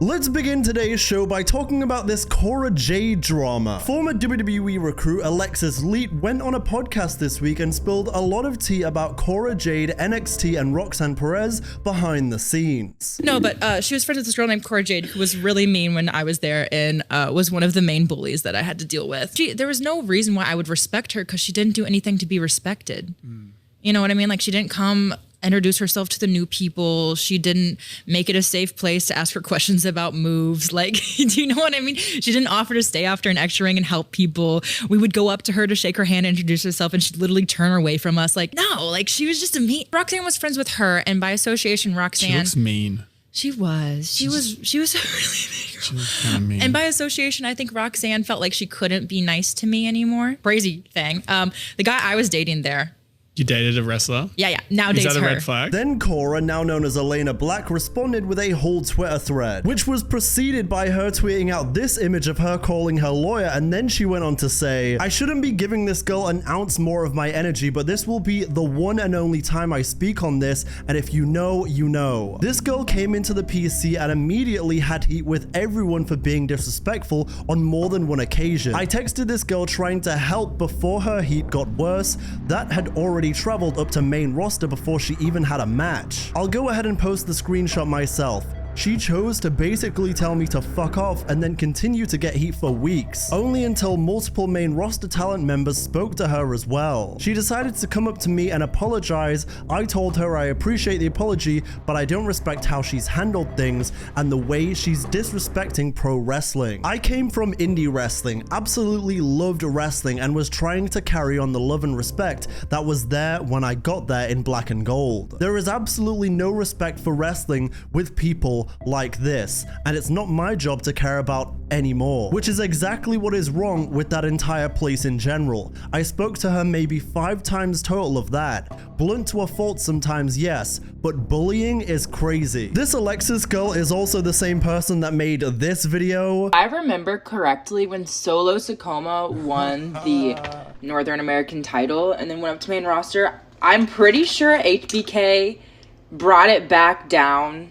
Let's begin today's show by talking about this Cora Jade drama. Former WWE recruit Alexis Lete went on a podcast this week and spilled a lot of tea about Cora Jade, NXT, and Roxanne Perez behind the scenes. No, but she was friends with this girl named Cora Jade who was really mean when I was there and was one of the main bullies that I had to deal with. There was no reason why I would respect her because she didn't do anything to be respected. You know what I mean? Like, she didn't come introduce herself to the new people. She didn't make it a safe place to ask her questions about moves. Like, do you know what I mean? She didn't offer to stay after an extra ring and help people. We would go up to her to shake her hand and introduce herself, and she'd literally turn away from us. Like, no, like, she was just a mean. Roxanne was friends with her, and by association, Roxanne. She looks mean. She was really mean. She was kind of mean. And by association, I think Roxanne felt like she couldn't be nice to me anymore. Crazy thing. The guy I was dating there. You dated a wrestler? Yeah. Now dates her. Is that a red flag? Then Cora, now known as Elayna Black, responded with a whole Twitter thread, which was preceded by her tweeting out this image of her calling her lawyer, and then she went on to say, "I shouldn't be giving this girl an ounce more of my energy, but this will be the one and only time I speak on this, and if you know, you know." This girl came into the PC and immediately had heat with everyone for being disrespectful on more than one occasion. I texted this girl trying to help before her heat got worse. That had already traveled up to main roster before she even had a match. I'll go ahead and post the screenshot myself. She chose to basically tell me to fuck off and then continue to get heat for weeks, only until multiple main roster talent members spoke to her as well. She decided to come up to me and apologize. I told her I appreciate the apology, but I don't respect how she's handled things and the way she's disrespecting pro wrestling. I came from indie wrestling, absolutely loved wrestling, and was trying to carry on the love and respect that was there when I got there in black and gold. There is absolutely no respect for wrestling with people like this, and it's not my job to care about anymore, which is exactly what is wrong with that entire place in general. I spoke to her maybe 5 times total of that. Blunt to a fault sometimes, yes, but bullying is crazy. This Alexis girl is also the same person that made this video. I remember correctly when Solo Sikoa won the Northern American title and then went up to main roster. I'm pretty sure HBK brought it back down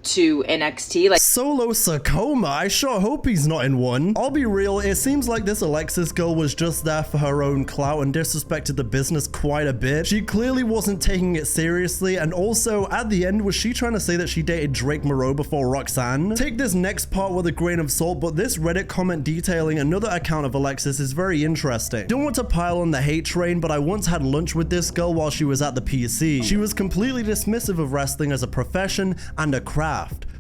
to NXT. Like, Solo Sikoa, I sure hope he's not in one. I'll be real, it seems like this Alexis girl was just there for her own clout and disrespected the business quite a bit. She clearly wasn't taking it seriously, and also at the end, was she trying to say that she dated Drake Moreau before Roxanne? Take this next part with a grain of salt, but this Reddit comment detailing another account of Alexis is very interesting. Don't want to pile on the hate train, but I once had lunch with this girl while she was at the PC. She was completely dismissive of wrestling as a profession and a craft.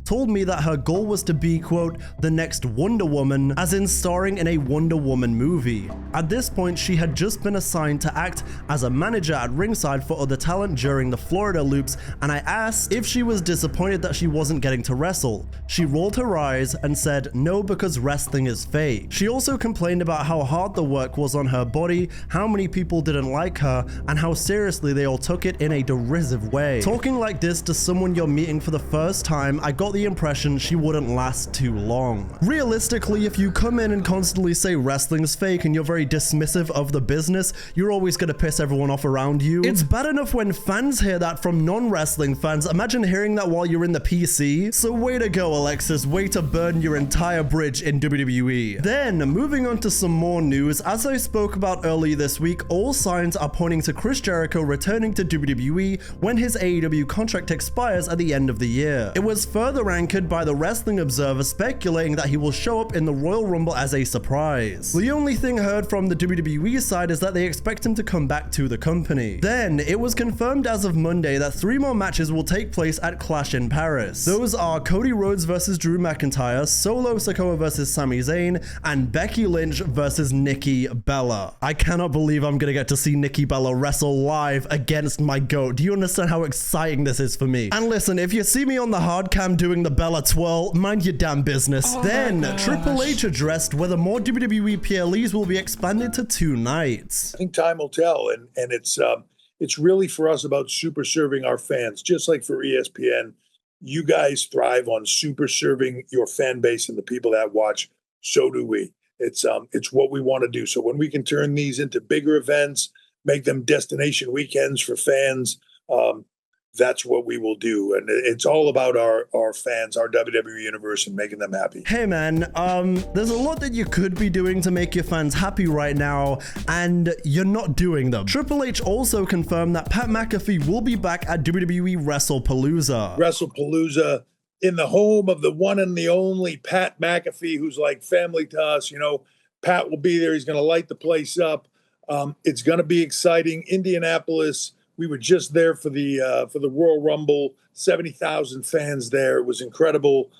Told me that her goal was to be, quote, the next Wonder Woman, as in starring in a Wonder Woman movie. At this point, she had just been assigned to act as a manager at ringside for other talent during the Florida loops, and I asked if she was disappointed that she wasn't getting to wrestle. She rolled her eyes and said no, because wrestling is fake. She also complained about how hard the work was on her body, how many people didn't like her, and how seriously they all took it in a derisive way. Talking like this to someone you're meeting for the first time, I got the impression she wouldn't last too long. Realistically, if you come in and constantly say wrestling's fake and you're very dismissive of the business, you're always going to piss everyone off around you. It's bad enough when fans hear that from non-wrestling fans. Imagine hearing that while you're in the PC. So way to go, Alexis. Way to burn your entire bridge in WWE. Then, moving on to some more news, as I spoke about earlier this week, all signs are pointing to Chris Jericho returning to WWE when his AEW contract expires at the end of the year. It was further anchored by the Wrestling Observer speculating that he will show up in the Royal Rumble as a surprise. The only thing heard from the WWE side is that they expect him to come back to the company. Then, it was confirmed as of Monday that 3 more matches will take place at Clash in Paris. Those are Cody Rhodes versus Drew McIntyre, Solo Sikoa versus Sami Zayn, and Becky Lynch versus Nikki Bella. I cannot believe I'm gonna get to see Nikki Bella wrestle live against my GOAT. Do you understand how exciting this is for me? And listen, if you see me on the hard cam doing the Bella twirl, mind your damn business. Then, Triple H addressed whether more WWE PLEs will be expanded to 2 nights. I think time will tell, and it's really for us about super serving our fans, just like for ESPN. You guys thrive on super serving your fan base and the people that watch. So do we. It's what we want to do. So when we can turn these into bigger events, make them destination weekends for fans, that's what we will do. And it's all about our fans, our WWE universe, and making them happy. Hey man, there's a lot that you could be doing to make your fans happy right now, and you're not doing them. Triple H also confirmed that Pat McAfee will be back at WWE WrestlePalooza. WrestlePalooza, in the home of the one and the only Pat McAfee, who's like family to us. You know, Pat will be there. He's going to light the place up. It's going to be exciting. Indianapolis. We were just there for the Royal Rumble. 70,000 fans there. It was incredible.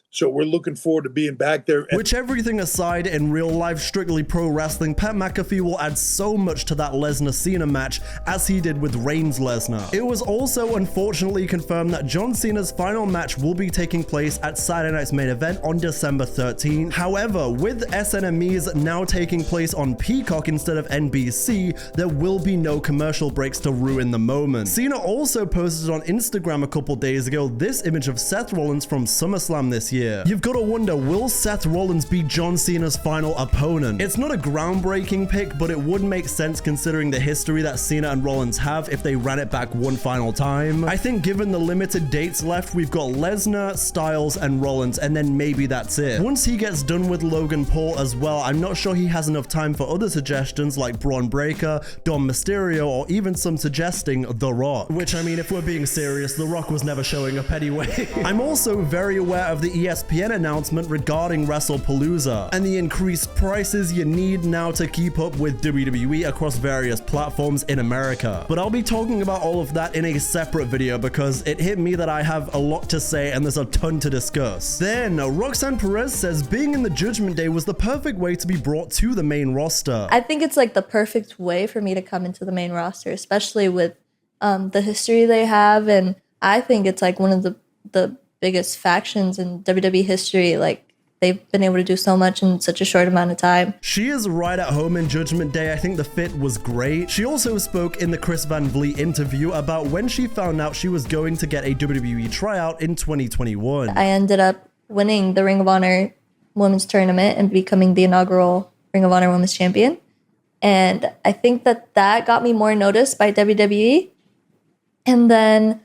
So we're looking forward to being back there. Which, everything aside, in real life, strictly pro wrestling, Pat McAfee will add so much to that Lesnar-Cena match as he did with Reigns-Lesnar. It was also unfortunately confirmed that John Cena's final match will be taking place at Saturday Night's Main Event on December 13th. However, with SNMEs now taking place on Peacock instead of NBC, there will be no commercial breaks to ruin the moment. Cena also posted on Instagram a couple days ago this image of Seth Rollins from SummerSlam this year. You've got to wonder, will Seth Rollins be John Cena's final opponent? It's not a groundbreaking pick, but it would make sense considering the history that Cena and Rollins have if they ran it back one final time. I think given the limited dates left, we've got Lesnar, Styles, and Rollins, and then maybe that's it. Once he gets done with Logan Paul as well, I'm not sure he has enough time for other suggestions like Braun Breaker, Dom Mysterio, or even some suggesting The Rock. Which, I mean, if we're being serious, The Rock was never showing up anyway. I'm also very aware of the ESPN announcement regarding WrestlePalooza and the increased prices you need now to keep up with WWE across various platforms in America. But I'll be talking about all of that in a separate video because it hit me that I have a lot to say and there's a ton to discuss. Then, Roxanne Perez says being in the Judgment Day was the perfect way to be brought to the main roster. I think it's like the perfect way for me to come into the main roster, especially with the history they have, and I think it's like one of the biggest factions in WWE history. Like, they've been able to do so much in such a short amount of time. She is right at home in Judgment Day. I think the fit was great. She also spoke in the Chris Van Vliet interview about when she found out she was going to get a WWE tryout in 2021. I ended up winning the Ring of Honor Women's Tournament and becoming the inaugural Ring of Honor Women's Champion. And I think that got me more noticed by WWE. And then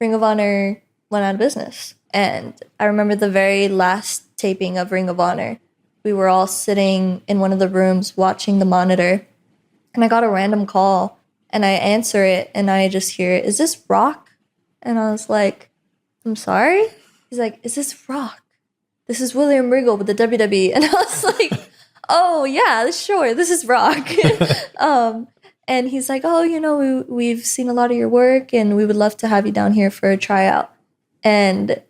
Ring of Honor went out of business. And I remember the very last taping of Ring of Honor. We were all sitting in one of the rooms watching the monitor, and I got a random call, and I answer it, and I just hear, "Is this Rock?" And I was like, "I'm sorry?" He's like, "Is this Rock? This is William Regal with the WWE." And I was like, "Oh yeah, sure, this is Rock." And he's like, "Oh, you know, we've seen a lot of your work, and we would love to have you down here for a tryout." And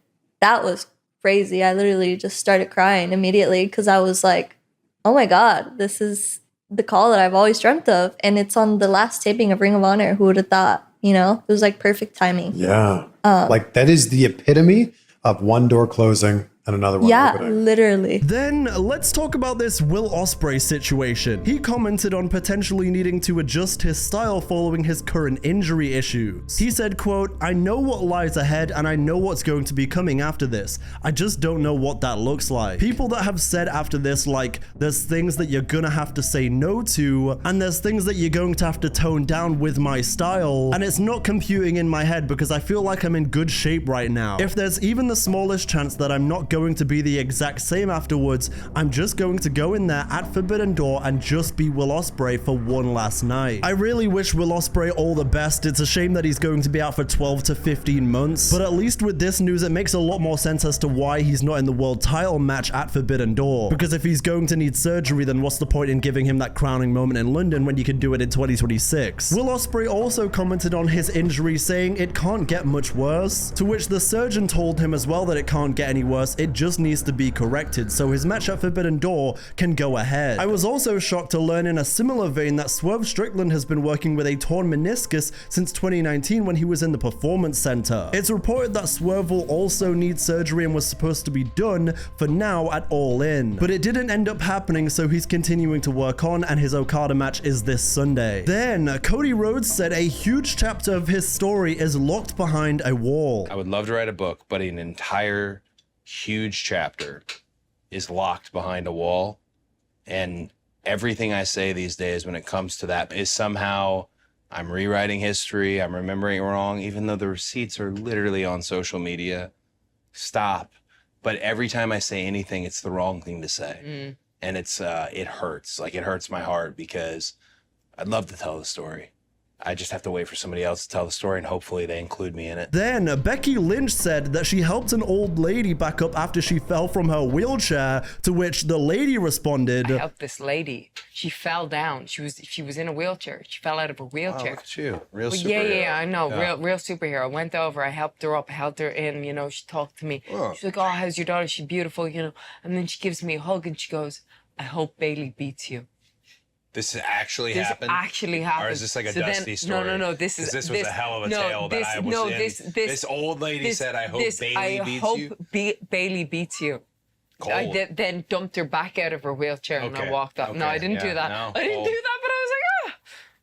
that was crazy. I literally just started crying immediately because I was like, oh my God, this is the call that I've always dreamt of. And it's on the last taping of Ring of Honor. Who would have thought? You know, it was like perfect timing. Yeah. Like, that is the epitome of one door closing and another one opening. Literally. Then let's talk about this Will Ospreay situation. He commented on potentially needing to adjust his style following his current injury issues. He said, quote, "I know what lies ahead and I know what's going to be coming after this. I just don't know what that looks like." People that have said after this, like, there's things that you're gonna have to say no to, and there's things that you're going to have to tone down with my style, and it's not computing in my head because I feel like I'm in good shape right now. If there's even the smallest chance that I'm not going to be the exact same afterwards, I'm just going to go in there at Forbidden Door and just be Will Ospreay for one last night. I really wish Will Ospreay all the best. It's a shame that he's going to be out for 12 to 15 months, but at least with this news, it makes a lot more sense as to why he's not in the world title match at Forbidden Door. Because if he's going to need surgery, then what's the point in giving him that crowning moment in London when you can do it in 2026? Will Ospreay also commented on his injury, saying it can't get much worse, to which the surgeon told him as well that it can't get any worse, it just needs to be corrected, so his match at Forbidden Door can go ahead. I was also shocked to learn in a similar vein that Swerve Strickland has been working with a torn meniscus since 2019 when he was in the Performance Center. It's reported that Swerve will also need surgery and was supposed to be done for now at All In, but it didn't end up happening, so he's continuing to work on, and his Okada match is this Sunday. Then Cody Rhodes said a huge chapter of his story is locked behind a wall. I would love to write a book, but an entire huge chapter is locked behind a wall, and everything I say these days when it comes to that is somehow I'm rewriting history. I'm remembering it wrong, even though the receipts are literally on social media. Stop. But every time I say anything, it's the wrong thing to say. And it hurts. Like, it hurts my heart because I'd love to tell the story. I just have to wait for somebody else to tell the story, and hopefully they include me in it. Then Becky Lynch said that she helped an old lady back up after she fell from her wheelchair, to which the lady responded, I helped this lady. She fell down. She was in a wheelchair. She fell out of a wheelchair. Look at you. Real Well, superhero. yeah, I know. Real superhero. I went over, I helped her up, held her in, she talked to me. She's like, oh, how's your daughter? She's beautiful, And then she gives me a hug and she goes, I hope Bailey beats you. This actually happened? Actually happened. Or is this like a So dusty story? No. This was a hell of a tale that I was in. This old lady said, I hope Bailey beats you. Bailey beats you. Cold. I then dumped her back out of her wheelchair and I walked up. No, I didn't do that. No, I didn't do that, but I was like,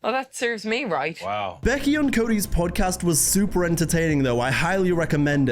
well, that serves me right. Wow. Becky and Cody's podcast was super entertaining though. I highly recommend it.